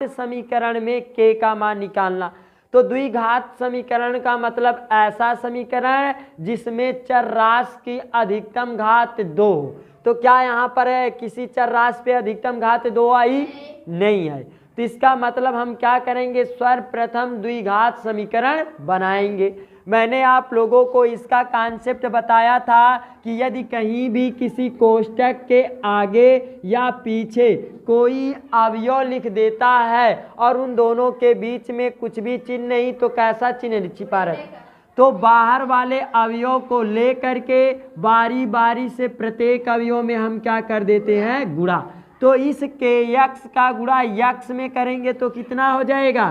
समीकरण में k का मान निकालना। तो द्विघात समीकरण का मतलब ऐसा समीकरण जिसमें चर राशि की अधिकतम घात 2 हो। तो क्या यहाँ पर है किसी चर राशि पे अधिकतम घात 2 आई? नहीं है। तो इसका मतलब हम क्या करेंगे, सर्वप्रथम द्विघात समीकरण बनाएंगे। मैंने आप लोगों को इसका कॉन्सेप्ट बताया था कि यदि कहीं भी किसी कोष्टक के आगे या पीछे कोई अवयव लिख देता है और उन दोनों के बीच में कुछ भी चिन्ह नहीं, तो कैसा चिन्ह छिपा रहता, तो बाहर वाले अवयव को ले करके बारी बारी से प्रत्येक अवयव में हम क्या कर देते हैं, गुणा। तो इस के यक्स का गुणा यक्स में करेंगे तो कितना हो जाएगा,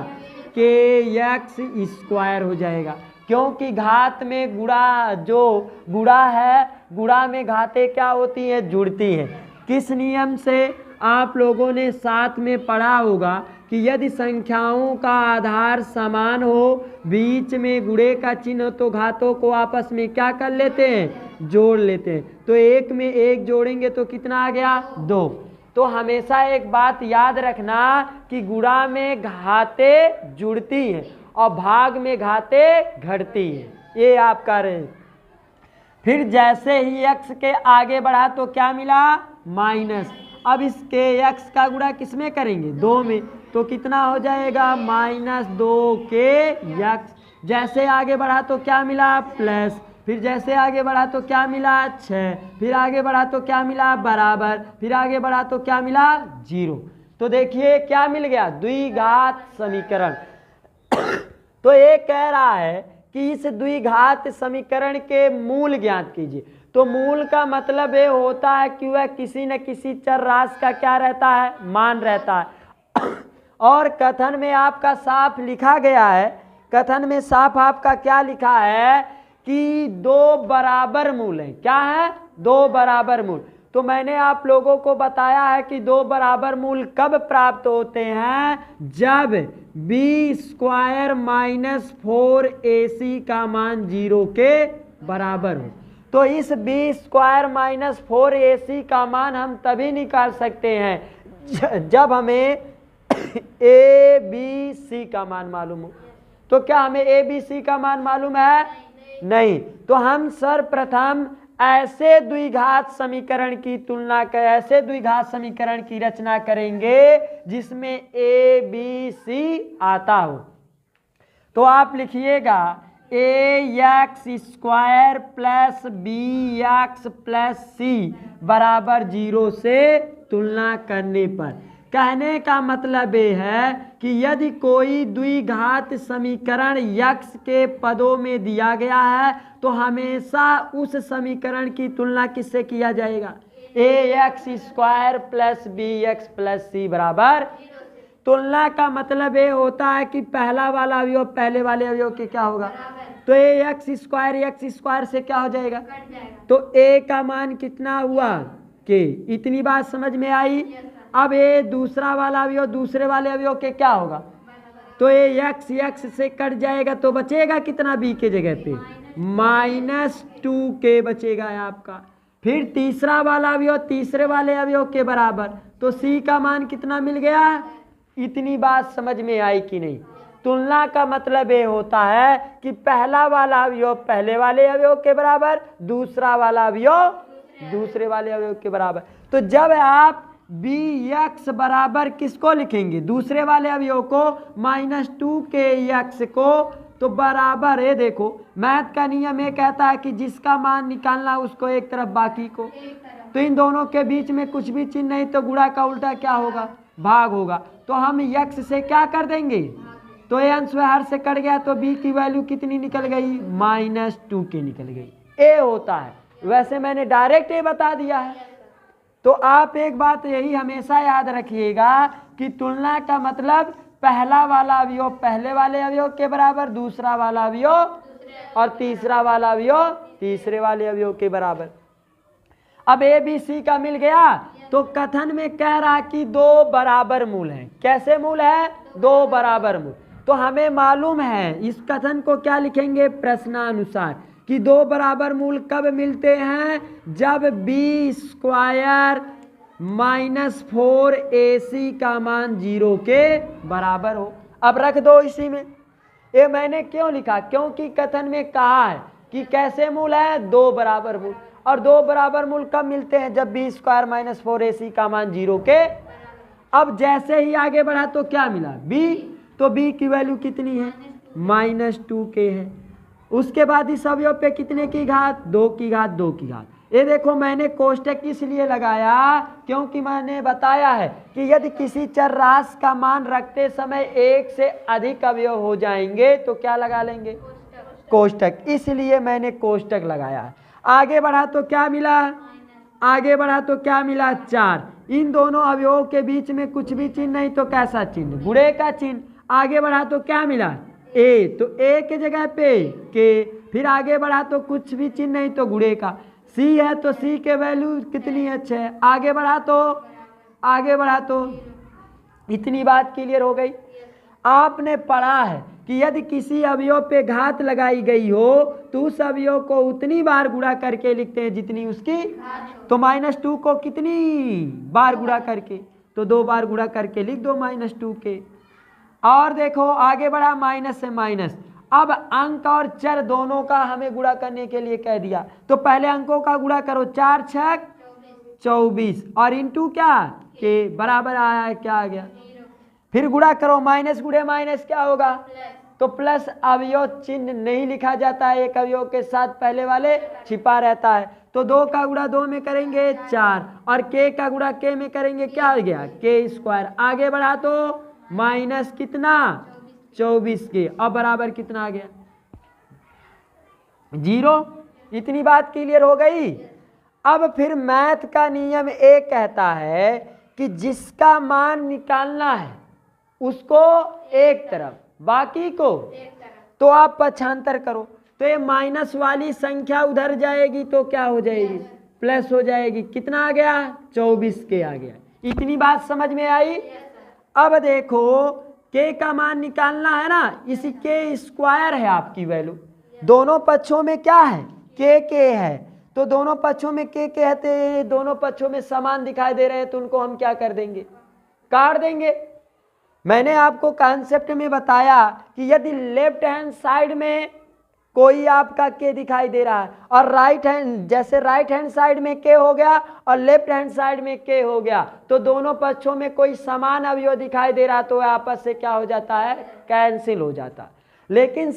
के यक्स स्क्वायर हो जाएगा। क्योंकि घात में गुणा, जो गुणा है, गुणा में घातें क्या होती हैं, जुड़ती हैं। किस नियम से, आप लोगों ने साथ में पढ़ा होगा कि यदि संख्याओं का आधार समान हो, बीच में गुणे का चिन्ह हो, तो घातों को आपस में क्या कर लेते हैं, जोड़ लेते हैं। तो एक में एक जोड़ेंगे तो कितना आ गया, 2। तो हमेशा एक बात याद रखना कि गुणा में घातें जुड़ती हैं और भाग में घातें घटती हैं, ये आप कर रहे हैं। फिर जैसे ही x के आगे बढ़ा तो क्या मिला, माइनस। अब इसके x का गुणा किस में करेंगे, 2 में, तो कितना हो जाएगा, -2 के x। जैसे आगे बढ़ा तो क्या मिला, प्लस। फिर जैसे आगे बढ़ा तो क्या मिला, 6। फिर आगे बढ़ा तो क्या मिला, बराबर। फिर आगे बढ़ा तो क्या मिला, 0। तो देखिए क्या मिल गया, द्विघात समीकरण। तो ये कह रहा है कि इस द्विघात समीकरण के मूल ज्ञात कीजिए। तो मूल का मतलब ये होता है कि वह किसी न किसी चर राशि का क्या रहता है, मान रहता है। और कथन में आपका साफ लिखा गया है, कथन में साफ आपका क्या लिखा है कि 2 बराबर मूल है। क्या है, 2 बराबर मूल। तो मैंने आप लोगों को बताया है कि 2 बराबर मूल कब प्राप्त होते हैं, जब b² - 4ac का मान 0 के बराबर हो। तो इस b² - 4ac का मान हम तभी निकाल सकते हैं जब हमें abc का मान मालूम हो। तो क्या हमें abc का मान मालूम है, नहीं। तो हम सर्वप्रथम ऐसे द्विघात समीकरण की तुलना कर, ऐसे द्विघात समीकरण की रचना करेंगे जिसमें ए बी सी आता हो। तो आप लिखिएगा ax² + bx + c बराबर 0 से तुलना करने पर। कहने का मतलब ये है कि यदि कोई द्विघात समीकरण x के पदों में दिया गया है तो हमेशा उस समीकरण की तुलना किससे किया जाएगा, ax² + bx + c बराबर। तुलना का मतलब ये होता है कि पहला वाला अवयव पहले वाले अवयव के क्या होगा, तो ax² से क्या हो जाएगा, तो a का मान कितना हुआ, k। इतनी बात समझ में आई। अब ये दूसरा वाला अवयव दूसरे वाले अवयव के क्या होगा, तो ये x से कट जाएगा तो बचेगा कितना, b के जगह पे -2k बचेगा आपका। फिर तीसरा वाला अवयव तीसरे वाले अवयव के बराबर, तो c का मान कितना मिल गया। इतनी बात समझ में आई कि नहीं। तुलना का मतलब ये होता है कि पहला वाला अवयव पहले वाले अवयव के बराबर, दूसरा वाला अवयव दूसरे वाले अवयव के बराबर। तो जब आप bx बराबर किसको लिखेंगे, दूसरे वाले अवयव को, -2kx को, तो बराबर है। देखो मैथ का नियम ये कहता है कि जिसका मान निकालना उसको एक तरफ बाकी को, तो इन दोनों के बीच में कुछ भी चिन्ह नहीं तो गुणा का उल्टा क्या होगा, भाग होगा। तो हम x से क्या कर देंगे, तो ये अंश हर से कट गया तो b की वैल्यू कितनी निकल गई, -2k निकल गई। ए होता है, वैसे मैंने डायरेक्ट ये बता दिया है। तो आप एक बात यही हमेशा याद रखिएगा कि तुलना का मतलब पहला वाला अवयव पहले वाले अवयव के बराबर, दूसरा वाला अवयव और तीसरा वाला अवयव तीसरे वाले अवयव के बराबर। अब ए बी सी का मिल गया। तो कथन में कह रहा कि 2 बराबर मूल हैं। कैसे मूल है, 2 बराबर मूल। तो हमें मालूम है इस कथन को क्या लिखेंगे, प्रश्नानुसार, कि 2 बराबर मूल कब मिलते हैं, जब b² -4ac का मान 0 के बराबर हो। अब रख दो इसी में। ये मैंने क्यों लिखा? क्योंकि कथन में कहा है कि कैसे मूल है, 2 बराबर मूल। और 2 बराबर मूल कब मिलते हैं? जब b² - 4ac का मान 0 के। अब जैसे ही आगे बढ़ा तो क्या मिला? b। तो b की वैल्यू कितनी है? -2k है। उसके बाद इस अवयव पे कितने की घात? 2 की घात 2 की घात। ये देखो मैंने कोष्टक इसलिए लगाया क्योंकि मैंने बताया है कि यदि किसी चर राशि का मान रखते समय एक से अधिक अवयव हो जाएंगे तो क्या लगा लेंगे? कोष्टक। इसलिए मैंने कोष्टक लगाया है। आगे बढ़ा तो क्या मिला? आगे बढ़ा तो क्या मिला? 4। इन दोनों अवयवों के बीच में कुछ भी चिन्ह नहीं तो कैसा चिन्ह? गुणे का चिन्ह। आगे बढ़ा तो क्या मिला? ए। तो ए के जगह पे के। फिर आगे बढ़ा तो कुछ भी चिन्ह नहीं तो गुणे का। सी है तो सी के वैल्यू कितनी है? 6। आगे बढ़ा तो इतनी बात क्लियर हो गई। आपने पढ़ा है कि यदि किसी अवयव पे घात लगाई गई हो तो उस अवयव को उतनी बार गुणा करके लिखते हैं जितनी उसकी। तो -2 को कितनी बार गुणा करके? तो 2 बार गुणा करके लिख दो -2 के। और देखो आगे बढ़ा माइनस से माइनस। अब अंक और चर दोनों का हमें गुणा करने के लिए कह दिया तो पहले अंकों का गुणा करो। 4 × 6 = 24 और इंटू क्या के बराबर आया है, क्या आ गया? फिर गुणा करो। माइनस गुणे माइनस क्या होगा? तो प्लस। अवयव चिन्ह नहीं लिखा जाता है, एक अवयव के साथ पहले वाले छिपा रहता है। तो 2 का गुणा 2 में करेंगे 4 और k का गुणा k में करेंगे, क्या आ गया? k²। आगे बढ़ा तो माइनस कितना? 24 के। अब बराबर कितना आ गया? 0। इतनी बात क्लियर हो गई। अब फिर मैथ का नियम एक कहता है कि जिसका मान निकालना है उसको एक तरफ, बाकी को तो आप पक्षांतर करो। तो ये माइनस वाली संख्या उधर जाएगी तो क्या हो जाएगी? प्लस हो जाएगी। कितना आ गया? 24 के आ गया। इतनी बात समझ में आई? अब देखो k का मान निकालना है ना, इसी k² है आपकी वैल्यू। दोनों पक्षों में क्या है? k है। तो दोनों पक्षों में k है तो दोनों पक्षों में समान दिखाई दे रहे हैं तो उनको हम क्या कर देंगे? काट देंगे। मैंने आपको कॉन्सेप्ट में बताया कि यदि लेफ्ट हैंड साइड में कोई आपका k दिखाई दे रहा है और राइट हैंड, जैसे राइट हैंड साइड में k हो गया और लेफ्ट हैंड साइड में k हो गया तो दोनों पक्षों में कोई समान अवयव दिखाई दे रहा तो आपस से क्या हो जाता है? कैंसिल हो जाता। लेकिन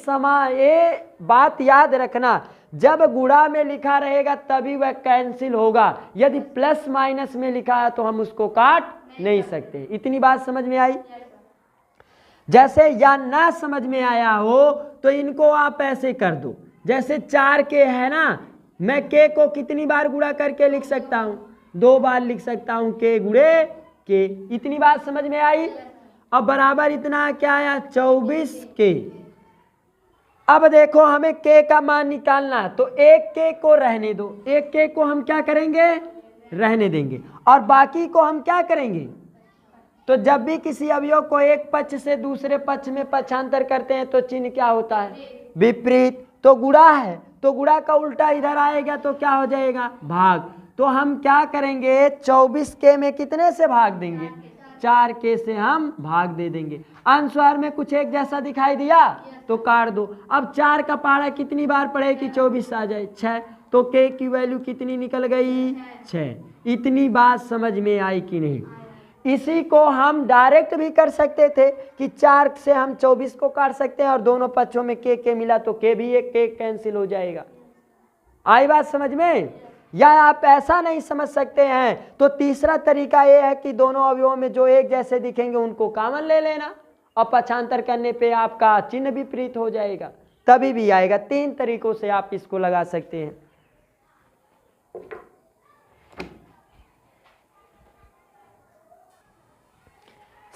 ये बात याद रखना, जब गुणा में लिखा रहेगा तभी वह कैंसिल होगा। यदि प्लस माइनस में लिखा है तो हम उसको काट नहीं सकते। इतनी बात समझ में आई? जैसे या ना समझ में आया हो तो इनको आप ऐसे कर दो। जैसे 4k है ना, मैं k को कितनी बार गुणा करके लिख सकता हूँ? 2 बार लिख सकता हूँ, k गुणे k। इतनी बात समझ में आई? अब बराबर इतना क्या आया? 24k। अब देखो हमें k का मान निकालना है तो एक k को रहने दो। एक k को हम क्या करेंगे? रहने देंगे। और बाकी को हम क्या करेंगे? तो जब भी किसी अवयव को एक पक्ष से दूसरे पक्ष में पक्षांतर करते हैं तो चिन्ह क्या होता है? विपरीत। तो गुणा है तो गुणा का उल्टा इधर आएगा तो क्या हो जाएगा? भाग। तो हम क्या करेंगे? 24k में कितने से भाग देंगे? 4k से हम भाग दे देंगे। अनुस्वार में कुछ एक जैसा दिखाई दिया तो काट दो। अब 4 का पहाड़ा कितनी बार पढ़े कि 24 आ जाए? 6। तो k की वैल्यू कितनी निकल गई? 6। इतनी बात समझ में आई कि नहीं? इसी को हम डायरेक्ट भी कर सकते थे कि 4 से हम 24 को काट सकते हैं और दोनों पक्षों में k मिला तो k भी एक k कैंसिल हो जाएगा। आई बात समझ में? या आप ऐसा नहीं समझ सकते हैं तो तीसरा तरीका यह है कि दोनों अवयवों में जो एक जैसे दिखेंगे उनको कॉमन ले लेना और पक्षांतर करने पे आपका चिन्ह विपरीत हो जाएगा, तभी भी आएगा। 3 तरीकों से आप इसको लगा सकते हैं।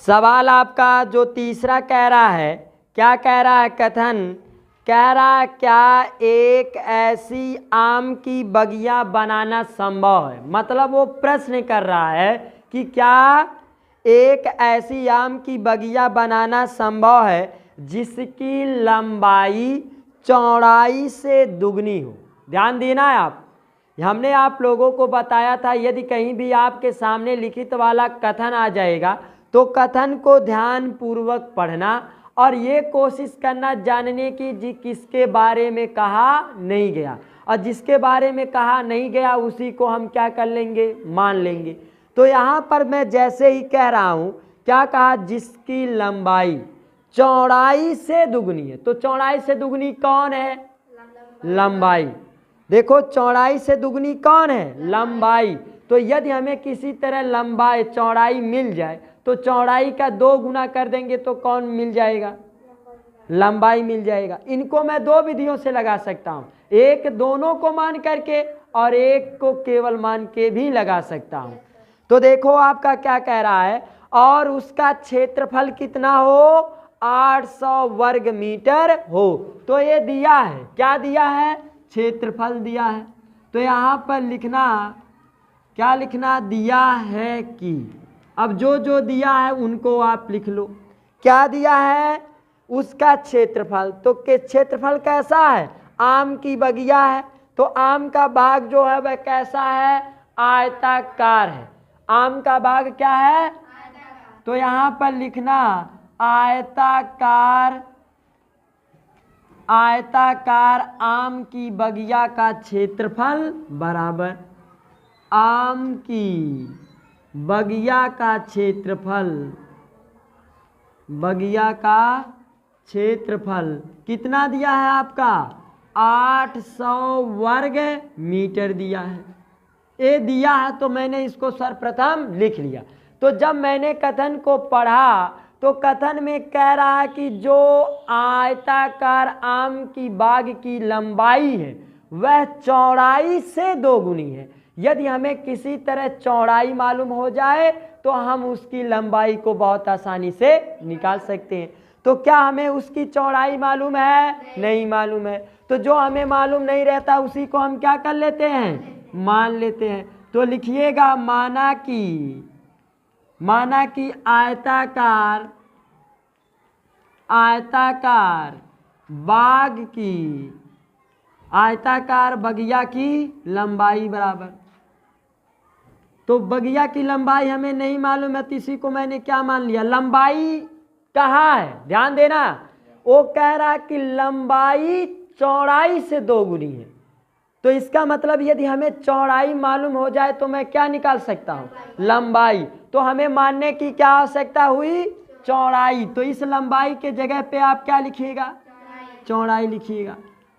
सवाल आपका जो तीसरा कह रहा है, क्या कह रहा है? कथन कह रहा है क्या एक ऐसी आम की बगिया बनाना संभव है? मतलब वो प्रश्न कर रहा है कि क्या एक ऐसी आम की बगिया बनाना संभव है जिसकी लंबाई चौड़ाई से दुगनी हो। ध्यान देना है आप, हमने आप लोगों को बताया था यदि कहीं भी आपके सामने लिखित वाला कथन आ जाएगा तो कथन को ध्यान पूर्वक पढ़ना और ये कोशिश करना जानने की जी किसके बारे में कहा नहीं गया, और जिसके बारे में कहा नहीं गया उसी को हम क्या कर लेंगे, मान लेंगे। तो यहाँ पर मैं जैसे ही कह रहा हूँ, क्या कहा, जिसकी लंबाई चौड़ाई से दुगनी है। तो चौड़ाई से दुगनी कौन है, लंबाई। देखो चौड़ाई से दुगनी कौन है, लंबाई। तो यदि हमें किसी तरह लंबाई चौड़ाई मिल जाए तो चौड़ाई का 2 गुना कर देंगे तो कौन मिल जाएगा, लंबाई मिल जाएगा। इनको मैं 2 विधियों से लगा सकता हूँ, एक दोनों को मान करके और एक को केवल मान के भी लगा सकता हूँ। तो देखो आपका क्या कह रहा है, और उसका क्षेत्रफल कितना हो, 800 वर्ग मीटर हो। तो ये दिया है, क्या दिया है, क्षेत्रफल दिया है। तो यहाँ पर लिखना, क्या लिखना, दिया है कि, अब जो जो दिया है उनको आप लिख लो। क्या दिया है, उसका क्षेत्रफल। तो के क्षेत्रफल कैसा है, आम की बगिया है, तो आम का भाग जो है वह कैसा है, आयताकार है। आम का भाग क्या है, तो यहाँ पर लिखना आयताकार, आयताकार आम की बगिया का क्षेत्रफल बराबर आम की बगिया का क्षेत्रफल, बगिया का क्षेत्रफल कितना दिया है आपका, 800 वर्ग मीटर दिया है। ये दिया है तो मैंने इसको सर्वप्रथम लिख लिया। तो जब मैंने कथन को पढ़ा तो कथन में कह रहा है कि जो आयताकार आम की बाग की लंबाई है वह चौड़ाई से 2 गुनी है। यदि हमें किसी तरह चौड़ाई मालूम हो जाए तो हम उसकी लंबाई को बहुत आसानी से निकाल सकते हैं। तो क्या हमें उसकी चौड़ाई मालूम है, नहीं मालूम है। तो जो हमें मालूम नहीं रहता उसी को हम क्या कर लेते हैं, मान लेते हैं। तो लिखिएगा, माना कि आयताकार बाग की, आयताकार बगिया की लंबाई बराबर। तो बगिया की लंबाई हमें नहीं मालूम है तो इसी को मैंने क्या मान लिया, लंबाई कहाँ है, ध्यान देना। वो कह रहा कि लंबाई चौड़ाई से 2 गुनी है। तो इसका मतलब यदि हमें चौड़ाई मालूम हो जाए तो मैं क्या निकाल सकता हूँ, लंबाई। तो हमें मानने की क्या आवश्यकता हुई, चौड़ाई। तो इस लंबाई के जगह पे आप क्या लिखिएगा, चौड़ाई लिखिएगा।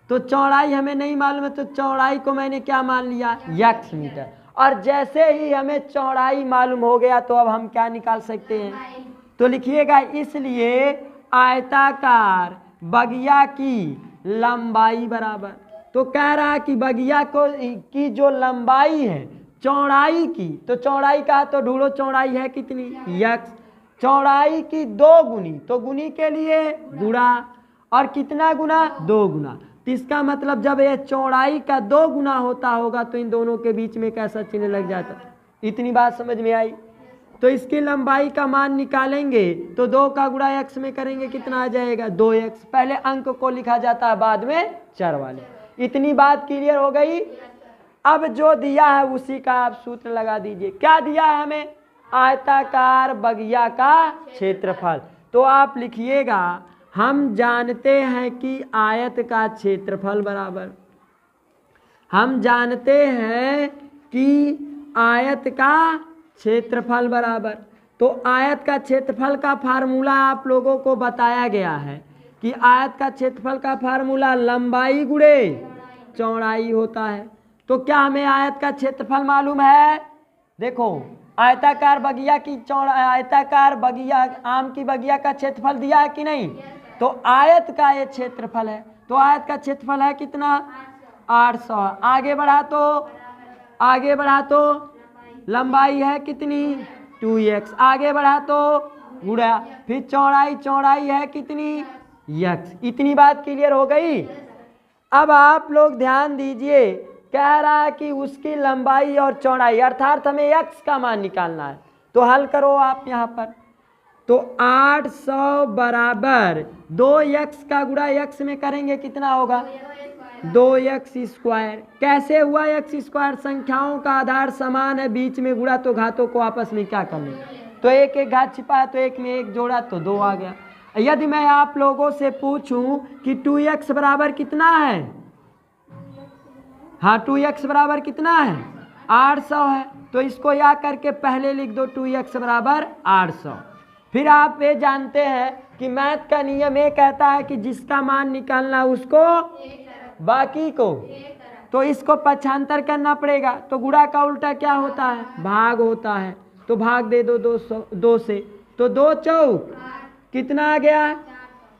तो चौड़ाई हमें नहीं मालूम है तो चौड़ाई को मैंने क्या मान लिया, x मीटर। और जैसे ही हमें चौड़ाई मालूम हो गया तो अब हम क्या निकाल सकते हैं, तो लिखिएगा, इसलिए आयताकार बगिया की लंबाई बराबर। तो कह रहा है कि बगिया को की जो लंबाई है चौड़ाई की, तो चौड़ाई का तो ढूंढो, चौड़ाई है कितनी, x। चौड़ाई की 2 गुनी, तो गुनी के लिए गुणा, और कितना गुना, 2 गुना। तो इसका मतलब जब ये चौड़ाई का 2 गुना होता होगा तो इन दोनों के बीच में कैसा चिन्ह लग जाता। इतनी बात समझ में आई। तो इसकी लंबाई का मान निकालेंगे तो 2 का गुणा x में करेंगे, कितना आ जाएगा, 2x। पहले अंक को लिखा जाता है बाद में चर वाले। इतनी बात क्लियर हो गई। अब जो दिया है उसी का आप सूत्र लगा दीजिए। क्या दिया है हमें, आयताकार बगिया का क्षेत्रफल। तो आप लिखिएगा, हम जानते हैं कि आयत का क्षेत्रफल बराबर, हम जानते हैं कि आयत का क्षेत्रफल बराबर। तो आयत का क्षेत्रफल का फार्मूला आप लोगों को बताया गया है कि आयत का क्षेत्रफल का फार्मूला लंबाई गुणे चौड़ाई होता है। तो क्या हमें आयत का क्षेत्रफल मालूम है, देखो आयताकार बगिया की आयताकार बगिया आम की बगिया का क्षेत्रफल दिया है कि नहीं, तो आयत का ये क्षेत्रफल है। तो आयत का क्षेत्रफल है कितना, 800। आगे बढ़ा तो लंबाई है कितनी, 2x। आगे बढ़ा तो गुणा, फिर चौड़ाई है कितनी, x। इतनी बात क्लियर हो गई। अब आप लोग ध्यान दीजिए, कह रहा है कि उसकी लंबाई और चौड़ाई अर्थात हमें x का मान निकालना है। तो हल करो आप यहाँ पर, तो 800 बराबर 2x का गुणा x में करेंगे कितना होगा, 2x²। कैसे हुआ x²? संख्याओं का आधार समान है, बीच में गुणा तो घातों को आपस में क्या कर लें, तो एक एक घात छिपा है तो एक में एक जोड़ा तो 2 आ गया। यदि मैं आप लोगों से पूछूं कि 2x बराबर कितना है, हाँ 2x बराबर कितना है 800 है, तो इसको या करके पहले लिख दो 2x बराबर 800। फिर आप ये जानते हैं कि मैथ का नियम ये कहता है कि जिसका मान निकालना उसको बाकी को, तो इसको पक्षांतर करना पड़ेगा। तो गुणा का उल्टा क्या होता है, भाग होता है, तो भाग दे दो 2 से, तो 2 चौक कितना आ गया,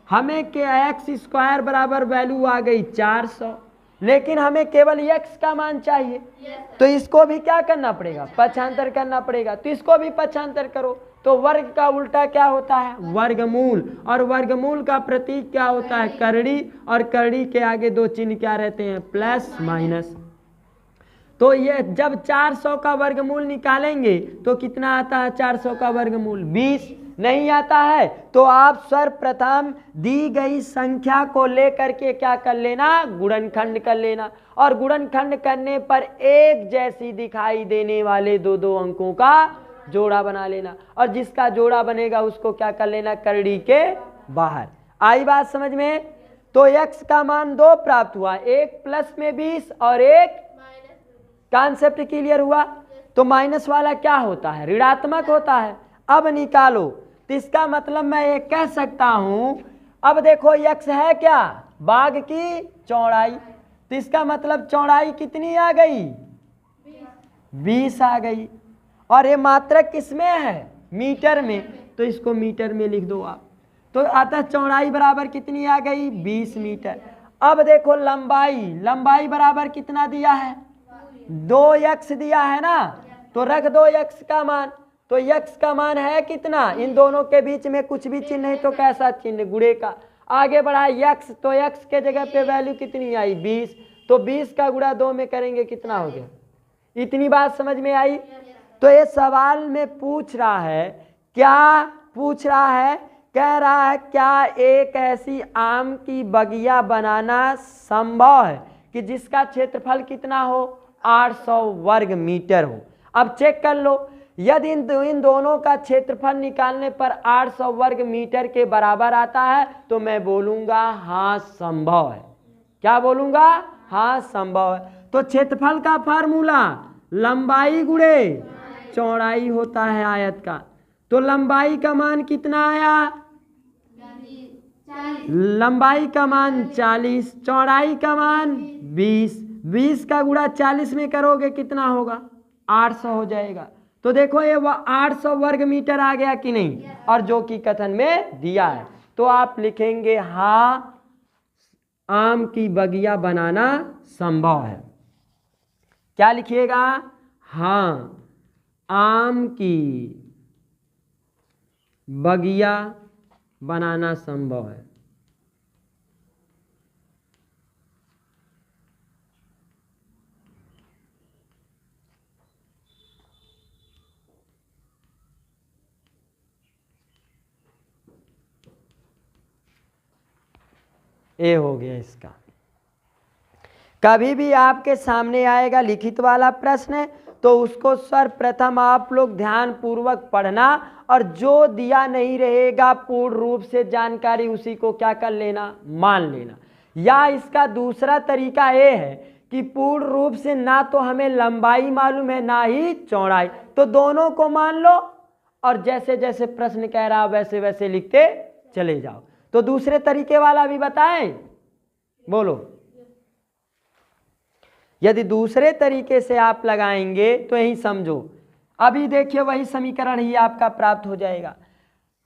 हमें के x² बराबर वैल्यू आ गई 400, लेकिन हमें केवल x का मान चाहिए, तो इसको भी क्या करना पड़ेगा, पक्षांतर करना पड़ेगा। तो इसको भी पक्षांतर करो, तो वर्ग का उल्टा क्या होता है, वर्गमूल, और वर्गमूल का प्रतीक क्या होता है, करड़ी, और करड़ी के आगे 2 चिन्ह क्या रहते हैं, प्लस माइनस। तो ये जब 400 का वर्गमूल निकालेंगे तो कितना आता है, 400 का वर्गमूल 20 नहीं आता है, तो आप सर्वप्रथम दी गई संख्या को लेकर के क्या कर लेना, गुणनखंड कर लेना, और गुणनखंड करने पर एक जैसी दिखाई देने वाले 2 अंकों का जोड़ा बना लेना, और जिसका जोड़ा बनेगा उसको क्या कर लेना, करड़ी के बाहर। आई बात समझ में? तो x का मान 2 प्राप्त हुआ, एक प्लस में 20 और एक कॉन्सेप्ट क्लियर हुआ। तो माइनस वाला क्या होता है, ऋणात्मक होता है। अब निकालो, तो इसका मतलब मैं ये कह सकता हूं, अब देखो x है क्या, बाग की चौड़ाई, तो इसका मतलब चौड़ाई कितनी आ गई, 20 आ गई, और ये मात्रक किसमें है, मीटर में, तो इसको मीटर में लिख दो आप। तो अतः चौड़ाई बराबर कितनी आ गई, 20 मीटर। अब देखो लंबाई, लंबाई बराबर कितना दिया है, 2x दिया है ना, तो रख दो x का मान, तो x का मान है कितना, इन दोनों के बीच में कुछ भी चिन्ह नहीं तो कैसा चिन्ह, गुणे का। आगे बढ़ा x, तो x के जगह पे वैल्यू कितनी आई, 20, तो 20 का गुणा 2 में करेंगे कितना हो गया। इतनी बात समझ में आई? तो ये सवाल में पूछ रहा है, क्या पूछ रहा है, कह रहा है क्या एक ऐसी आम की बगिया बनाना संभव है कि जिसका क्षेत्रफल कितना हो, 800 वर्ग मीटर हो। अब चेक कर लो, यदि इन दोनों का क्षेत्रफल निकालने पर 800 वर्ग मीटर के बराबर आता है तो मैं बोलूंगा हाँ संभव है। क्या बोलूंगा, हाँ संभव है। तो क्षेत्रफल का फार्मूला लंबाई गुणे चौड़ाई होता है आयत का। तो लंबाई का मान कितना आया, लंबाई का मान 40, चौड़ाई का मान 20, 20 का गुणा 40 में करोगे कितना होगा, 800 हो जाएगा। तो देखो ये 800 वर्ग मीटर आ गया कि नहीं, और जो कि कथन में दिया है, तो आप लिखेंगे हाँ आम की बगिया बनाना संभव है। क्या लिखिएगा, हाँ आम की बगिया बनाना संभव है। ये हो गया इसका। कभी भी आपके सामने आएगा लिखित वाला प्रश्न तो उसको सर्वप्रथम आप लोग ध्यान पूर्वक पढ़ना, और जो दिया नहीं रहेगा पूर्ण रूप से जानकारी उसी को क्या कर लेना, मान लेना। या इसका दूसरा तरीका ये है कि पूर्ण रूप से ना तो हमें लंबाई मालूम है ना ही चौड़ाई, तो दोनों को मान लो और जैसे जैसे प्रश्न कह रहा वैसे वैसे लिखते चले जाओ। तो दूसरे तरीके वाला भी बताएं, बोलो। यदि दूसरे तरीके से आप लगाएंगे तो यही समझो, अभी देखिए वही समीकरण ही आपका प्राप्त हो जाएगा।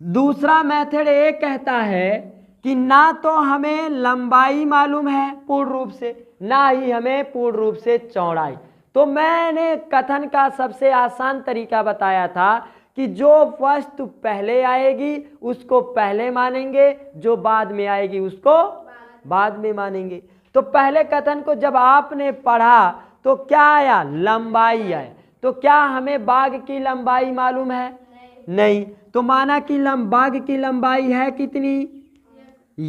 दूसरा मेथड ये कहता है कि ना तो हमें लंबाई मालूम है पूर्ण रूप से, ना ही हमें पूर्ण रूप से चौड़ाई। तो मैंने कथन का सबसे आसान तरीका बताया था कि जो वस्तु पहले आएगी उसको पहले मानेंगे, जो बाद में आएगी उसको बाद में मानेंगे। तो पहले कथन को जब आपने पढ़ा तो क्या आया, लंबाई आया। तो क्या हमें बाग की लंबाई मालूम है, नहीं। तो माना कि बाग की लंबाई है कितनी,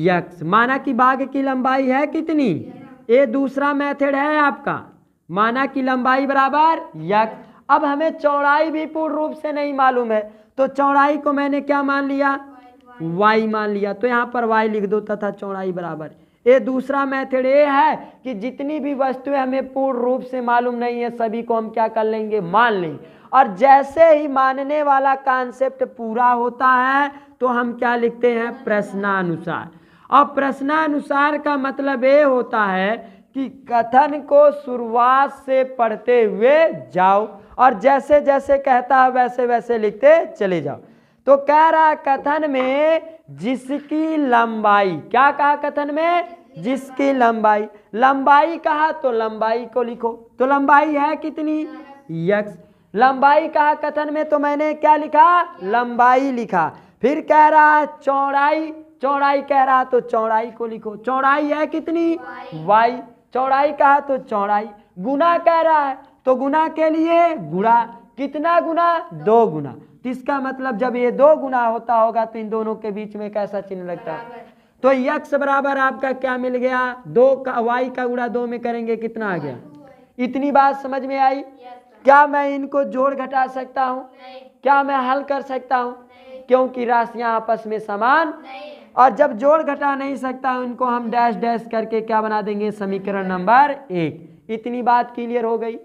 x। माना कि बाग की लंबाई है कितनी, ये दूसरा मेथड है आपका, माना कि लंबाई बराबर यक्स। अब हमें चौड़ाई भी पूर्ण रूप से नहीं मालूम है, तो चौड़ाई को मैंने क्या मान लिया, y मान लिया, तो यहाँ पर y लिख दो तथा चौड़ाई बराबर। ये दूसरा मेथड ये है कि जितनी भी वस्तुएं हमें पूर्ण रूप से मालूम नहीं है सभी को हम क्या कर लेंगे, मान लेंगे। और जैसे ही मानने वाला कॉन्सेप्ट पूरा होता है तो हम क्या लिखते हैं, प्रश्नानुसार। और प्रश्नानुसार का मतलब ये होता है कि कथन को शुरुआत से पढ़ते हुए जाओ और जैसे जैसे कहता है वैसे वैसे लिखते चले जाओ। तो कह रहा कथन में जिसकी लंबाई, क्या कहा कथन में, जिसकी लंबाई, लंबाई कहा तो लंबाई को लिखो, तो लंबाई है कितनी, यक्स। लंबाई कहा कथन में तो मैंने क्या लिखा, लंबाई लिखा। फिर कह रहा है चौड़ाई, चौड़ाई कह रहा तो चौड़ाई को लिखो, चौड़ाई है कितनी, वाई। चौड़ाई कहा तो चौड़ाई। गुना कह रहा है तो गुना के लिए गुणा, कितना गुना, 2 गुना। तो इसका मतलब जब ये 2 गुना होता होगा तो इन दोनों के बीच में कैसा चिन्ह लगता है, तो यक्स बराबर आपका क्या मिल गया, 2 का वाई का गुणा 2 में करेंगे कितना आ गया। इतनी बात समझ में आई। क्या मैं इनको जोड़ घटा सकता हूँ, क्या मैं हल कर सकता हूँ, क्योंकि राशियां आपस में समान, और जब जोड़ घटा नहीं सकता उनको हम डैश डैश करके क्या बना देंगे, समीकरण नंबर 1। इतनी बात क्लियर हो गई।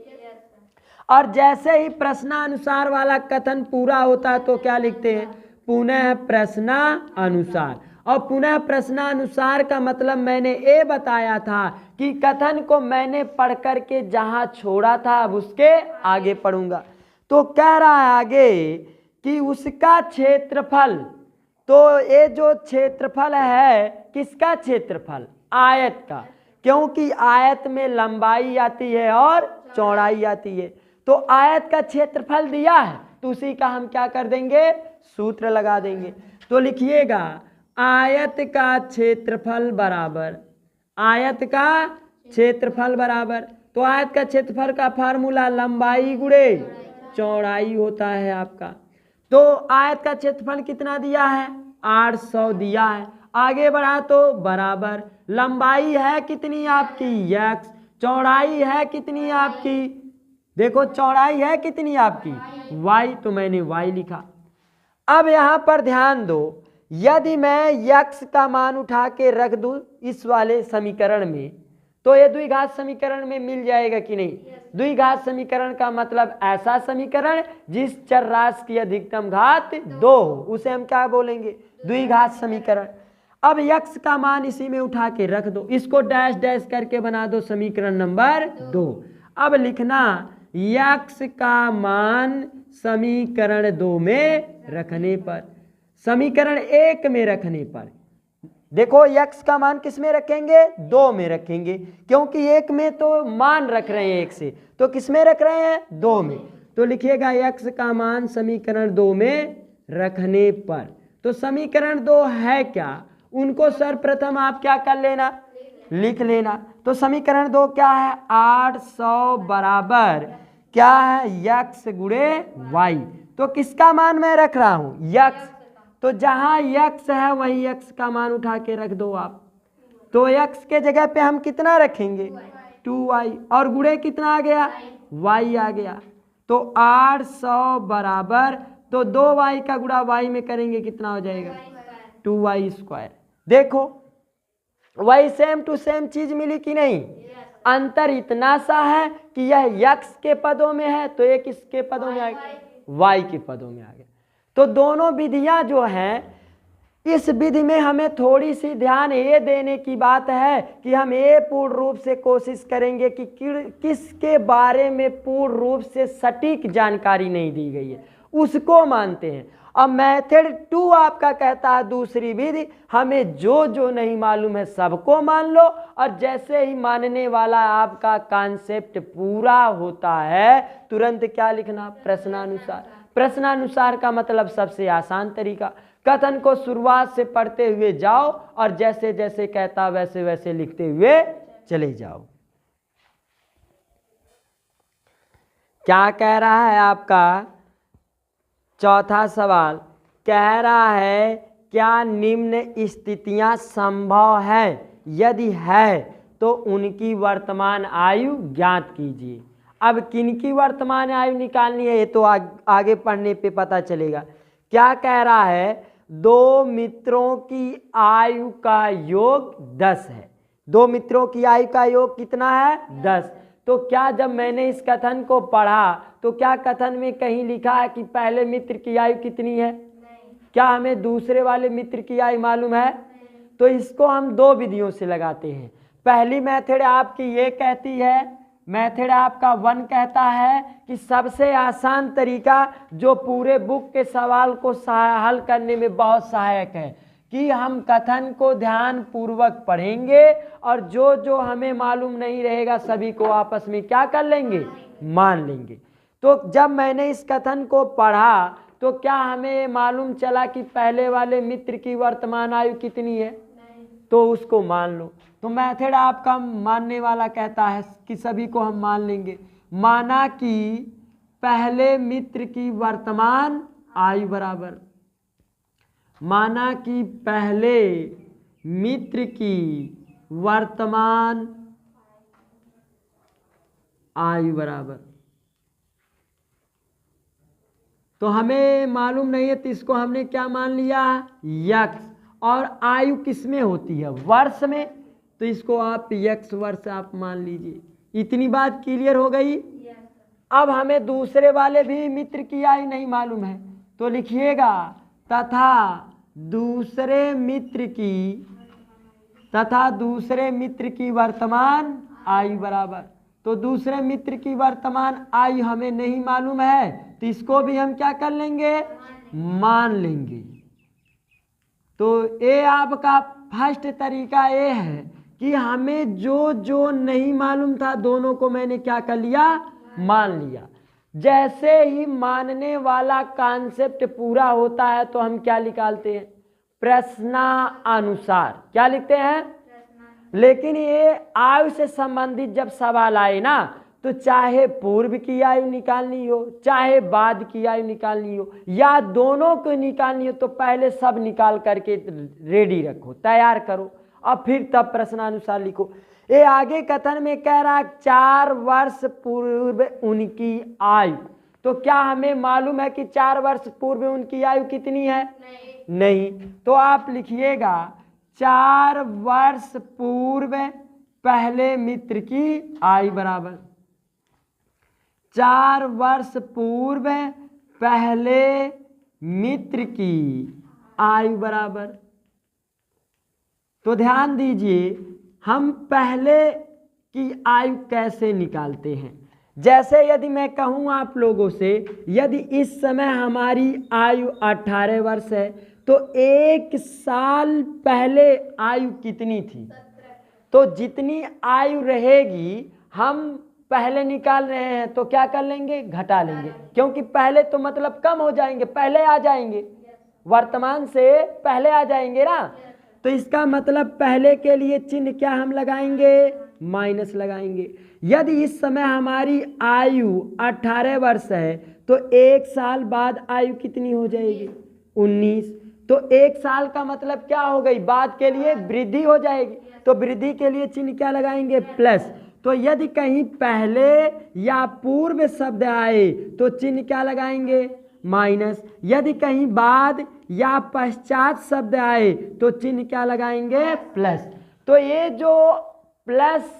और जैसे ही प्रश्नानुसार वाला कथन पूरा होता है तो क्या लिखते हैं, पुनः प्रश्नानुसार। और पुनः प्रश्नानुसार का मतलब मैंने ये बताया था कि कथन को मैंने पढ़ करके जहां छोड़ा था अब उसके आगे पढ़ूंगा। तो कह रहा है आगे कि उसका क्षेत्रफल, तो ये जो क्षेत्रफल है किसका क्षेत्रफल, आयत का, क्योंकि आयत में लंबाई आती है और चौड़ाई आती है। तो आयत का क्षेत्रफल दिया है तो उसी का हम क्या कर देंगे, सूत्र लगा देंगे। तो लिखिएगा आयत का क्षेत्रफल बराबर, आयत का क्षेत्रफल बराबर, तो आयत का क्षेत्रफल का फार्मूला लंबाई गुणे चौड़ाई होता है आपका। तो आयत का क्षेत्रफल कितना दिया है, 800 दिया है। आगे बढ़ा तो बराबर, लंबाई है कितनी आपकी, यक्स, चौड़ाई है कितनी आपकी, देखो चौड़ाई है कितनी आपकी, y, तो मैंने y लिखा। अब यहां पर ध्यान दो, यदि मैं यक्स का मान उठा के रख दूं इस वाले समीकरण में तो ये द्विघात समीकरण में मिल जाएगा कि नहीं। द्विघात समीकरण का मतलब ऐसा समीकरण जिस चर राशि की अधिकतम घात 2 हो, उसे हम क्या बोलेंगे, द्विघात समीकरण। अब यक्स का मान इसी में उठा के रख दो, इसको डैश डैश करके बना दो समीकरण नंबर 2। अब लिखना यक्स का मान समीकरण 2 में रखने पर, समीकरण 1 में रखने पर, देखो यक्स का मान किस में रखेंगे, 2 में रखेंगे, क्योंकि 1 में तो मान रख रहे हैं 1 से, तो किस में रख रहे हैं, 2 में। तो लिखिएगा यक्स का मान समीकरण 2 में रखने पर। तो समीकरण 2 है क्या, उनको सर्वप्रथम आप क्या कर लेना, लिख लेना। तो समीकरण 2 क्या है, 800 बराबर क्या है, यक्स गुणे वाई। तो किसका मान मैं रख रहा हूं, यक्स, तो जहां यक्स है वहीं यक्स का मान उठा के रख दो आप। तो यक्स के जगह पे हम कितना रखेंगे, 2y, और गुणे कितना आ गया, y आ गया। तो 800 बराबर, तो 2y का गुणा y में करेंगे कितना हो जाएगा, 2y स्क्वायर। देखो वही सेम टू सेम चीज मिली कि नहीं, अंतर इतना सा है कि यह यक्स के पदों में है तो एक किसके पदों में आ गया, वाई के पदों में आ गया। तो दोनों विधियां जो हैं, इस विधि में हमें थोड़ी सी ध्यान ये देने की बात है कि हम ये पूर्ण रूप से कोशिश करेंगे कि किसके बारे में पूर्ण रूप से सटीक जानकारी नहीं दी गई है उसको मानते हैं। अब मेथड 2 आपका कहता है दूसरी विधि, हमें जो जो नहीं मालूम है सबको मान लो, और जैसे ही मानने वाला आपका कॉन्सेप्ट पूरा होता है तुरंत क्या लिखना, प्रश्नानुसार। प्रश्नानुसार का मतलब सबसे आसान तरीका, कथन को शुरुआत से पढ़ते हुए जाओ और जैसे जैसे कहता वैसे वैसे लिखते हुए चले जाओ। क्या कह रहा है आपका चौथा सवाल, कह रहा है क्या निम्न स्थितियां संभव है, यदि है तो उनकी वर्तमान आयु ज्ञात कीजिए। अब किनकी वर्तमान आयु निकालनी है ये तो आगे पढ़ने पे पता चलेगा। क्या कह रहा है, दो मित्रों की आयु का योग 10 है। दो मित्रों की आयु का योग कितना है? 10। तो क्या जब मैंने इस कथन को पढ़ा तो क्या कथन में कहीं लिखा है कि पहले मित्र की आयु कितनी है? क्या हमें दूसरे वाले मित्र की आयु मालूम है? तो इसको हम दो विधियों से लगाते हैं। पहली मेथड आपकी ये कहती है, मेथड आपका 1 कहता है कि सबसे आसान तरीका जो पूरे बुक के सवाल को हल करने में बहुत सहायक है कि हम कथन को ध्यान पूर्वक पढ़ेंगे और जो जो हमें मालूम नहीं रहेगा सभी को आपस में क्या कर लेंगे? मान लेंगे। तो जब मैंने इस कथन को पढ़ा तो क्या हमें मालूम चला कि पहले वाले मित्र की वर्तमान आयु कितनी है? तो उसको मान लो। तो मेथड आपका मानने वाला कहता है कि सभी को हम मान लेंगे। माना कि पहले मित्र की वर्तमान आयु बराबर, माना कि पहले मित्र की वर्तमान आयु बराबर, तो हमें मालूम नहीं है तो इसको हमने क्या मान लिया? यक्स। और आयु किस में होती है? वर्ष में, तो इसको आप यक्स वर्ष आप मान लीजिए। इतनी बात क्लियर हो गई। अब हमें दूसरे वाले भी मित्र की आयु नहीं मालूम है तो लिखिएगा तथा दूसरे मित्र की वर्तमान आयु बराबर। तो दूसरे मित्र की वर्तमान आयु हमें नहीं मालूम है तो इसको भी हम क्या कर लेंगे? मान लेंगे। तो ये आपका फर्स्ट तरीका ये है कि हमें जो जो नहीं मालूम था दोनों को मैंने क्या कर लिया? मान लिया। जैसे ही मानने वाला कॉन्सेप्ट पूरा होता है तो हम क्या निकालते हैं? प्रश्नानुसार। क्या लिखते हैं? लेकिन ये आयु से संबंधित जब सवाल आए ना तो चाहे पूर्व की आयु निकालनी हो चाहे बाद की आयु निकालनी हो या दोनों को निकालनी हो तो पहले सब निकाल करके रेडी रखो, तैयार करो और फिर तब प्रश्नानुसार लिखो। ये आगे कथन में कह रहा 4 वर्ष पूर्व उनकी आयु। तो क्या हमें मालूम है कि 4 वर्ष पूर्व उनकी आयु कितनी है? नहीं। तो आप लिखिएगा 4 वर्ष पूर्व पहले मित्र की आयु बराबर, 4 वर्ष पूर्व पहले मित्र की आयु बराबर। तो ध्यान दीजिए हम पहले की आयु कैसे निकालते हैं। जैसे यदि मैं कहूँ आप लोगों से यदि इस समय हमारी आयु 18 वर्ष है तो 1 साल पहले आयु कितनी थी? तो जितनी आयु रहेगी हम पहले निकाल रहे हैं तो क्या कर लेंगे? घटा लेंगे, क्योंकि पहले तो मतलब कम हो जाएंगे, पहले आ जाएंगे, वर्तमान से पहले आ जाएंगे ना। तो इसका मतलब पहले के लिए चिन्ह क्या हम लगाएंगे? माइनस लगाएंगे। यदि इस समय हमारी आयु 18 वर्ष है तो 1 साल बाद आयु कितनी हो जाएगी? 19। तो 1 साल का मतलब क्या हो गई? बाद के लिए वृद्धि हो जाएगी। तो वृद्धि के लिए चिन्ह क्या लगाएंगे? प्लस। तो यदि कहीं पहले या पूर्व शब्द आए तो चिन्ह क्या लगाएंगे? माइनस। यदि कहीं बाद या पश्चात शब्द आए तो चिन्ह क्या लगाएंगे? प्लस। तो ये जो प्लस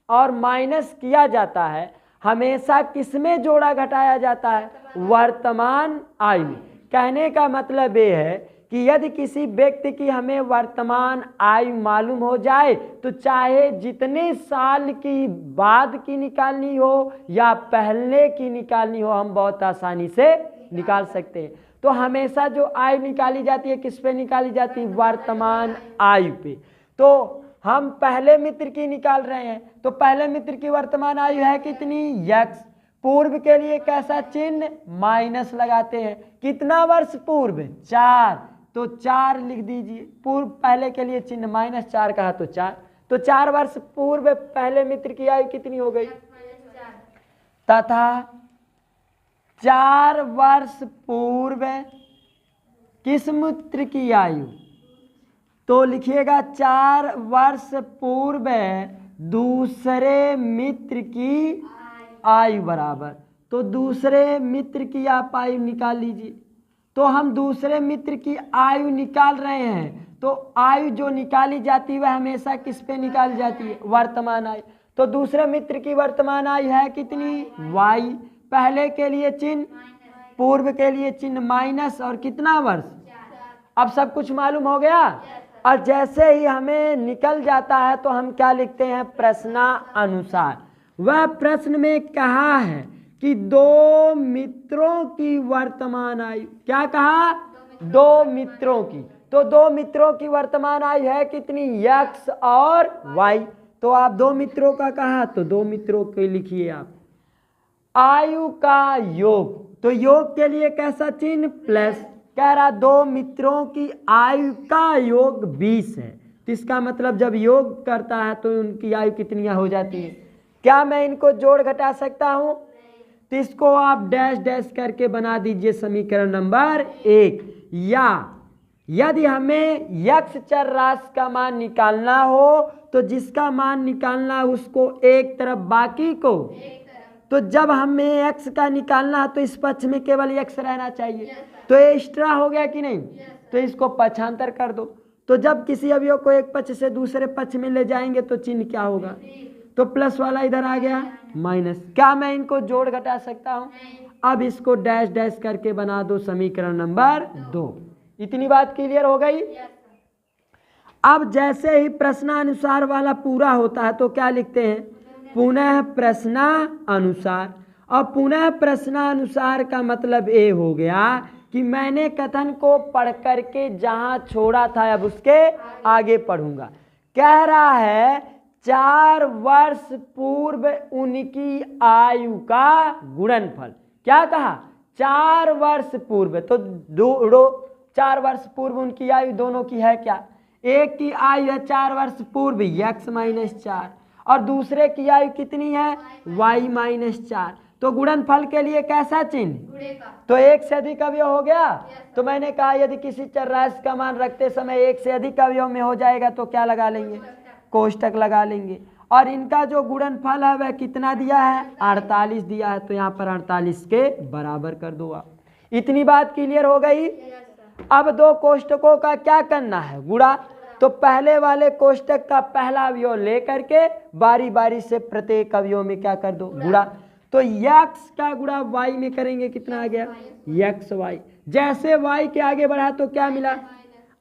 और माइनस किया जाता है हमेशा किसमें जोड़ा घटाया जाता है? वर्तमान आयु में। कहने का मतलब ये है कि यदि किसी व्यक्ति की हमें वर्तमान आयु मालूम हो जाए तो चाहे जितने साल की बाद की निकालनी हो या पहले की निकालनी हो हम बहुत आसानी से निकाल सकते हैं। तो हमेशा जो आयु निकाली जाती है किस पे निकाली जाती है? वर्तमान आयु पे। तो हम पहले मित्र की निकाल रहे हैं तो पहले मित्र की वर्तमान आयु है कितनी? यक्स। पूर्व के लिए कैसा चिन्ह? माइनस लगाते हैं। कितना वर्ष पूर्व? 4। तो 4 लिख दीजिए। पूर्व पहले के लिए चिन्ह माइनस, 4 कहा तो 4। तो 4 वर्ष पूर्व पहले मित्र की आयु कितनी हो गई? तथा 4 वर्ष पूर्व किस मित्र की आयु? तो लिखिएगा 4 वर्ष पूर्व दूसरे मित्र की आयु बराबर, तो दूसरे मित्र की आप आयु निकाल लीजिए। तो हम दूसरे मित्र की आयु निकाल रहे हैं, तो आयु जो निकाली जाती है वह हमेशा किस पे निकाली जाती है? वर्तमान आयु। तो दूसरे मित्र की वर्तमान आयु है कितनी? y। पहले के लिए चिन्ह, पूर्व के लिए चिन्ह माइनस, और कितना वर्ष? अब सब कुछ मालूम हो गया। और जैसे ही हमें निकल जाता है तो हम क्या लिखते हैं? प्रश्नानुसार। वह प्रश्न में कहा है कि दो मित्रों की वर्तमान आयु, क्या कहा? दो मित्रों की। तो दो मित्रों की वर्तमान आयु है कितनी? x और y। तो आप दो मित्रों का कहा, तो दो मित्रों के लिखिए आप। आयु का योग, तो योग के लिए कैसा चिन्ह? प्लस। कह रहा दो मित्रों की आयु का योग 20 है, तो इसका मतलब जब योग करता है तो उनकी आयु कितनी हो जाती है? क्या मैं इनको जोड़ घटा सकता हूं? तो इसको आप डैश डैश करके बना दीजिए समीकरण नंबर 1। या यदि हमें यक्ष चर राशि का मान निकालना हो तो जिसका मान निकालना है उसको एक तरफ, बाकी को, तो जब हमें x का निकालना है तो इस पक्ष में केवल x रहना चाहिए। तो ये एक्स्ट्रा हो गया कि नहीं? तो इसको पक्षांतर कर दो। तो जब किसी अवयव को एक पक्ष से दूसरे पक्ष में ले जाएंगे तो चिन्ह क्या होगा? तो प्लस वाला इधर आ गया माइनस। क्या मैं इनको जोड़ घटा सकता हूं? अब इसको डैश डैश करके बना दो समीकरण नंबर 2। इतनी बात क्लियर हो गई? अब जैसे ही प्रश्नानुसार वाला पूरा होता है तो क्या लिखते हैं? पुनः प्रश्नानुसार। और पुनः प्रश्नानुसार का मतलब ये हो गया कि मैंने कथन को पढ़ करके जहां छोड़ा था अब उसके आगे पढ़ूंगा। कह रहा है 4 वर्ष पूर्व उनकी आयु का गुणनफल। क्या कहा? 4 वर्ष पूर्व। तो 4 वर्ष पूर्व उनकी आयु दोनों की है क्या? एक की आयु है 4 वर्ष पूर्व x माइनस 4, और दूसरे की आयु कितनी है? y minus 4। तो गुणनफल के लिए कैसा चिन्ह? तो एक से अधिक अवयव हो गया। तो मैंने कहा यदि किसी चर राशि का मान रखते समय एक से अधिक अवयव में हो जाएगा तो क्या लगा लेंगे? कोष्टक लगा लेंगे। और इनका जो गुणनफल है वह कितना दिया है? 48 दिया है। तो यहाँ पर 48 के बराबर कर दो आप। इतनी बात क्लियर हो गई? अब दो कोष्टकों का क्या करना है? गुणा। तो पहले वाले कोष्टक का पहला अवयव लेकर के बारी बारी से प्रत्येक अवयव में क्या कर दो? गुणा। तो x का गुणा y में करेंगे, कितना आ गया? x y। जैसे y के आगे बढ़ा तो क्या मिला?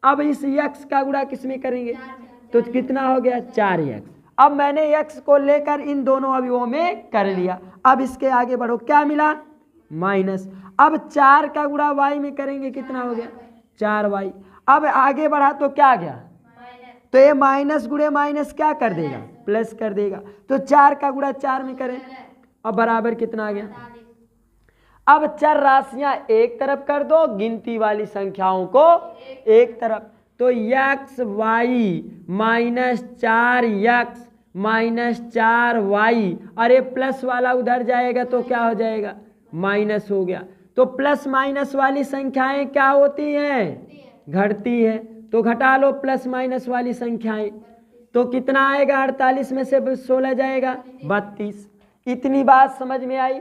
अब इस x का गुणा किस में करेंगे? तो कितना हो गया? 4x। अब मैंने x को लेकर इन दोनों अवयवों में कर लिया। अब इसके आगे बढ़ो, क्या मिला? माइनस। अब 4 का गुणा y में करेंगे, कितना हो गया? 4y। अब आगे बढ़ा तो क्या गया? तो ये माइनस गुणे माइनस क्या कर देगा? प्लस कर देगा। तो 4 का गुणा 4 में करें, अब बराबर कितना आ गया? अब चर राशियां एक तरफ कर दो, गिनती वाली संख्याओं को एक तरफ। तो x y minus 4x minus 4y, अरे प्लस वाला उधर जाएगा तो क्या हो जाएगा? माइनस हो गया। तो प्लस माइनस वाली संख्याएं क्या होती हैं? घटती है। तो घटा लो प्लस माइनस वाली संख्याएं, तो कितना आएगा? 48 में से 16 जाएगा 32। इतनी बात समझ में आई?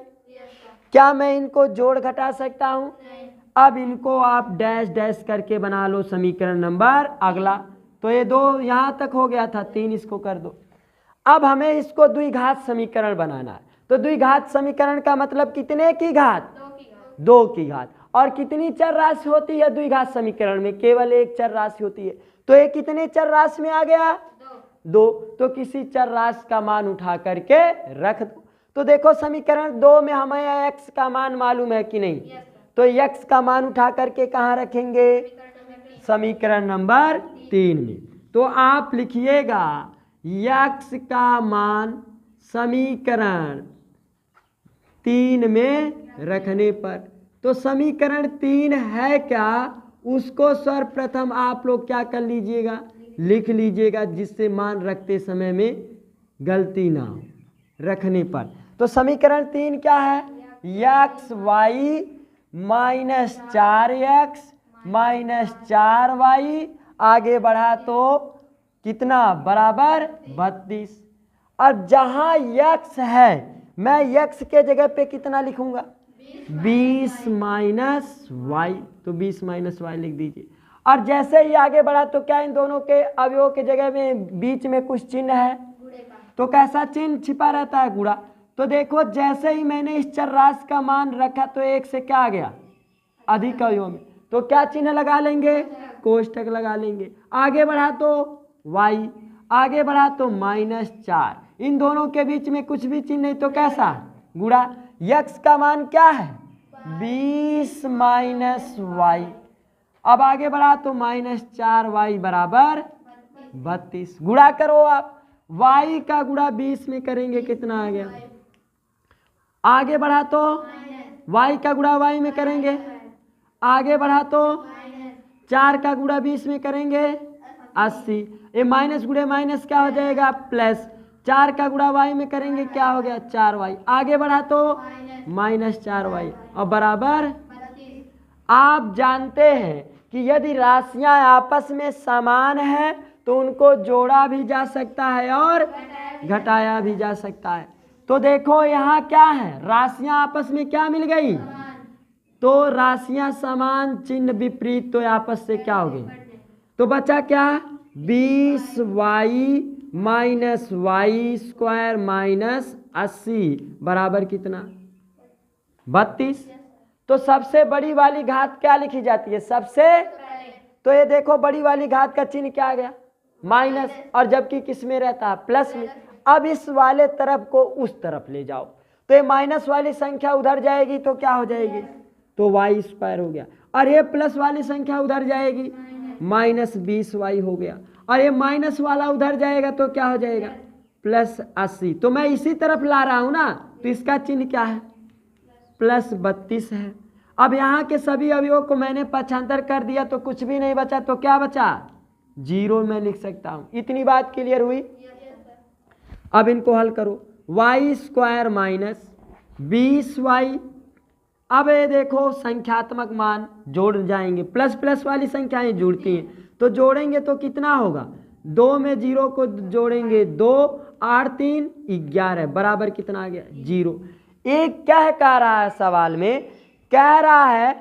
क्या मैं इनको जोड़ घटा सकता हूं? अब इनको आप डैश डैश करके बना लो समीकरण नंबर अगला। तो ये 2 यहां तक हो गया था, 3 इसको कर दो। अब हमें इसको द्विघात समीकरण बनाना है। तो द्विघात समीकरण का मतलब कितने की घात? 2 की घात। और कितनी चर राशि होती है द्विघात समीकरण में? केवल एक चर राशि होती है। तो ये कितने चर राशि में आ गया? 2। तो किसी चर राशि का मान उठा करके रख दो। तो देखो समीकरण 2 में हमें x का मान मालूम है कि नहीं? तो x का मान उठा करके कहाँ रखेंगे? समीकरण नंबर 3 में। तो आप लिखिएगा x का मान समीकरण 3 में रखने पर। तो समीकरण 3 है क्या, उसको सर्वप्रथम आप लोग क्या कर लीजिएगा? लिख लीजिएगा, जिससे मान रखते समय में गलती ना हो रखने पर। तो समीकरण 3 क्या है? x y minus 4x minus 4y, आगे बढ़ा तो कितना? बराबर 32। और जहाँ यक्स है मैं यक्स के जगह पे कितना लिखूंगा 20 माइनस वाई, तो 20 माइनस वाई लिख दीजिए। और जैसे ही आगे बढ़ा तो क्या इन दोनों के अवयवों के जगह में बीच में कुछ चिन्ह है, तो कैसा चिन्ह छिपा रहता है गुणा। तो देखो जैसे ही मैंने इस चरराशि का मान रखा तो एक से क्या आ गया अधिक अवयव में, तो क्या चिन्ह लगा लेंगे कोष्ठक लगा लेंगे। आगे बढ़ा तो y, आगे बढ़ा तो -4, इन दोनों के बीच में कुछ भी चिन्ह नहीं तो कैसा गुणा। यक्स का मान क्या है 20 माइनस वाई, अब आगे बढ़ा तो -4y बराबर 32। गुणा करो आप, y का गुणा 20 में करेंगे कितना आ गया। आगे बढ़ा तो y का गुणा y में करेंगे, आगे बढ़ा तो 4 का गुणा 20 में करेंगे 80। ये माइनस गुणे माइनस क्या हो जाएगा प्लस, 4 का गुणा y में करेंगे क्या हो गया 4y, आगे बढ़ा तो -4y और बराबर। आप जानते हैं कि यदि राशियां आपस में समान है तो उनको जोड़ा भी जा सकता है और घटाया भी जा सकता है। तो देखो यहाँ क्या है, राशियां आपस में क्या मिल गई, तो राशियां समान चिन्ह विपरीत, तो आपस से क्या हो गई, तो बचा क्या 20y minus Y square minus 80 बराबर कितना 32। तो सबसे बड़ी वाली घात क्या लिखी जाती है सबसे, तो ये देखो बड़ी वाली घात का चिन्ह क्या आ गया माइनस, और जबकि किस में रहता है प्लस में। अब इस वाले तरफ को उस तरफ ले जाओ तो ये माइनस वाली संख्या उधर जाएगी तो क्या हो जाएगी, तो वाई स्क्वायर हो गया, और ये प्लस वाली संख्या उधर जाएगी -20y हो गया, और ये माइनस वाला उधर जाएगा तो क्या हो जाएगा +80। तो मैं इसी तरफ ला रहा हूं ना, तो इसका चिन्ह क्या है +32 है। अब यहाँ के सभी अवयवों को मैंने पक्षांतर कर दिया तो कुछ भी नहीं बचा, तो क्या बचा 0 में लिख सकता हूं। इतनी बात क्लियर हुई। अब इनको हल करो, वाई स्क्वायर माइनस 20y, अब ये देखो संख्यात्मक मान जोड़ जाएंगे, प्लस प्लस वाली संख्याएं जुड़ती हैं तो जोड़ेंगे तो कितना होगा, 2 में 0 को जोड़ेंगे 2, 8 3 11 बराबर कितना आ गया 0। एक क्या कह रहा है सवाल में, कह रहा है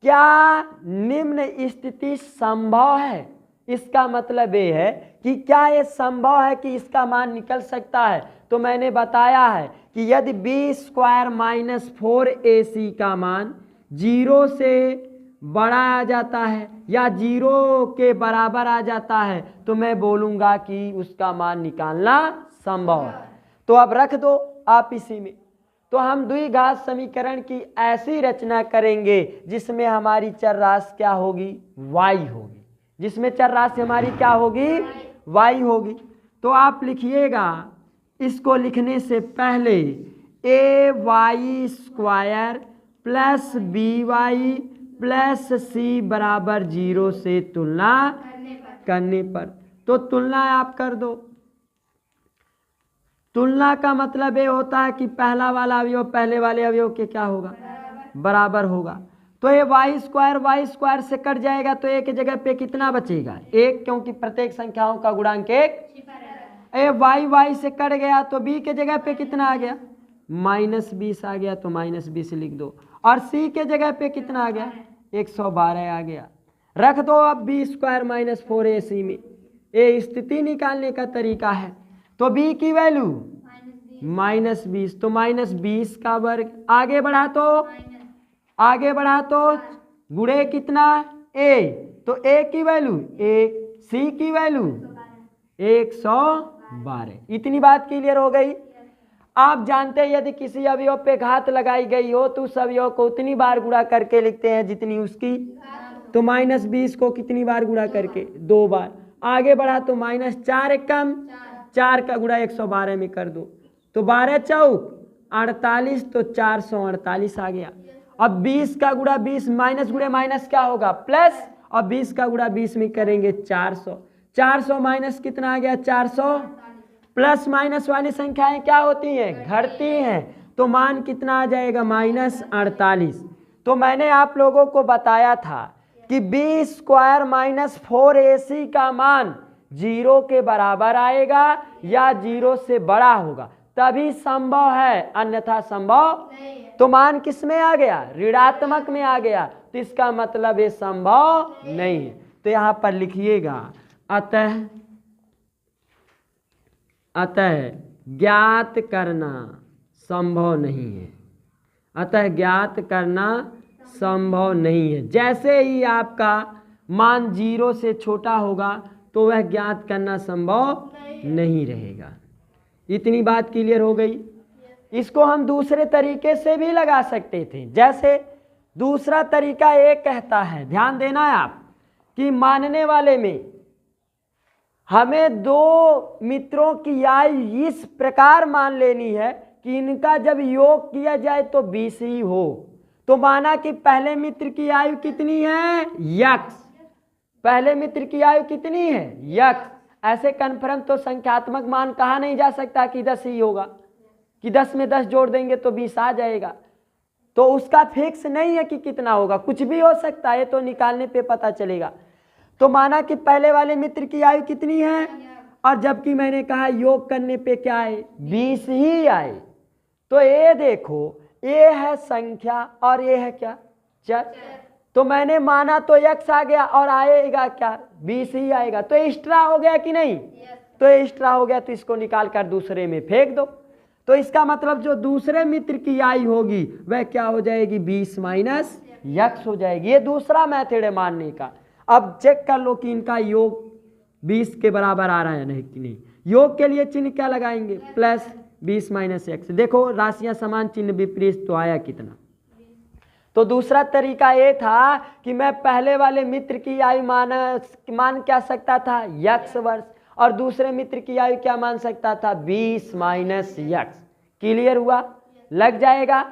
क्या निम्न स्थिति संभव है। इसका मतलब ये है कि क्या ये संभव है कि इसका मान निकल सकता है। तो मैंने बताया है कि यदि b स्क्वायर माइनस 4ac का मान 0 से बड़ा आ जाता है या 0 के बराबर आ जाता है तो मैं बोलूँगा कि उसका मान निकालना संभव है। तो अब रख दो आप इसी में। तो हम द्विघात समीकरण की ऐसी रचना करेंगे जिसमें हमारी चर राशि क्या होगी y होगी, जिसमें चर राशि हमारी क्या होगी y होगी। तो आप लिखिएगा, इसको लिखने से पहले ay square plus by plus c बराबर 0 से तुलना करने पर, तो तुलना आप कर दो। तुलना का मतलब ये होता है कि पहला वाला अवयव पहले वाले अवयव के क्या होगा बराबर होगा। तो ये y स्क्वायर से कट जाएगा तो एक जगह पे कितना बचेगा 1, क्योंकि प्रत्येक संख्याओं का गुणांक 1। ये y से कट गया तो b के जगह पे कितना आ गया -20 आ गया, तो -20 लिख दो। और c के जगह पे कितना आ गया 112 आ गया। रख दो अब b स्क्वायर माइनस 4ac में। ये स्थिति निकालने का तरीका है। तो b की वैल्यू -20, तो -20 का वर्ग। आगे बढ़ा तो गुणे कितना a, तो a की वैल्यू 1, c की वैल्यू 112। इतनी बात क्लियर हो गई। आप जानते हैं यदि किसी अवयव पे घात लगाई गई हो तो उस अवयव को उतनी बार गुणा करके लिखते हैं जितनी उसकी, तो -20 को कितनी बार गुणा करके 2 बार। आगे बढ़ा तो -4 एकम 4 का गुणा 112 में कर दो, तो 12 चौक 48, तो 448 आ गया। अब 20 का गुणा 20 माइनस गुणे माइनस क्या होगा प्लस, और 20 का गुणा 20 में करेंगे 400 माइनस कितना आ गया 400। प्लस माइनस वाली संख्याएं क्या होती हैं घटती हैं, तो मान कितना आ जाएगा -48। तो मैंने आप लोगों को बताया था कि b स्क्वायर माइनस 4ac का मान जीरो के बराबर आएगा या जीरो से बड़ा होगा तभी संभव है, अन्यथा संभव तो मान किस में आ गया, ऋणात्मक में आ गया, तो इसका मतलब ये संभव नहीं है। तो यहां पर लिखिएगा अतः ज्ञात करना संभव नहीं है, अतः ज्ञात करना संभव नहीं है। जैसे ही आपका मान जीरो से छोटा होगा तो वह ज्ञात करना संभव नहीं रहेगा। इतनी बात क्लियर हो गई। इसको हम दूसरे तरीके से भी लगा सकते थे। जैसे दूसरा तरीका ये कहता है, ध्यान देना है आप, कि मानने वाले में हमें दो मित्रों की आयु इस प्रकार मान लेनी है कि इनका जब योग किया जाए तो 20 ही हो। तो माना कि पहले मित्र की आयु कितनी है, यक्स, पहले मित्र की आयु कितनी है, यक्स। ऐसे कन्फर्म तो संख्यात्मक मान कहा नहीं जा सकता कि 10 ही होगा, कि 10 में 10 जोड़ देंगे तो 20 आ जाएगा। तो उसका फिक्स नहीं है कि कितना होगा, कुछ भी हो सकता है, तो निकालने पे पता चलेगा। तो माना कि पहले वाले मित्र की आयु कितनी है, और जबकि मैंने कहा योग करने पे क्या आए, 20 ही आए। तो ये देखो, ये है संख्या और ये है क्या, चर। तो मैंने माना तो x आ गया और आएगा क्या, 20 ही आएगा। तो एक्स्ट्रा हो गया कि नहीं, तो एक्स्ट्रा हो गया, तो इसको निकाल कर दूसरे में फेंक दो। तो इसका मतलब जो दूसरे मित्र की आयु होगी वह क्या हो जाएगी, 20 माइनस x हो जाएगी। ये दूसरा मेथड है मानने का। अब चेक कर लो कि इनका योग 20 के बराबर आ रहा है नहीं कि नहीं। योग के लिए चिन्ह क्या लगाएंगे, प्लस 20 माइनस x। देखो राशियां समान चिन्ह विपरीत, तो आया कितना। तो दूसरा तरीका ये था कि मैं पहले वाले मित्र की आयु मान क्या सकता था, x वर्ष, और दूसरे मित्र की आयु क्या मान सकता था, 20 माइनस x। क्लियर हुआ, लग जाएगा।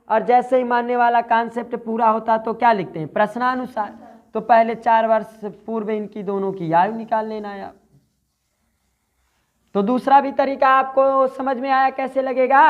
और जैसे ही मानने वाला कॉन्सेप्ट पूरा होता तो क्या लिखते हैं, प्रश्नानुसार। तो पहले 4 वर्ष पूर्व इनकी दोनों की आयु निकाल लेना है आप। तो दूसरा भी तरीका आपको समझ में आया कैसे लगेगा।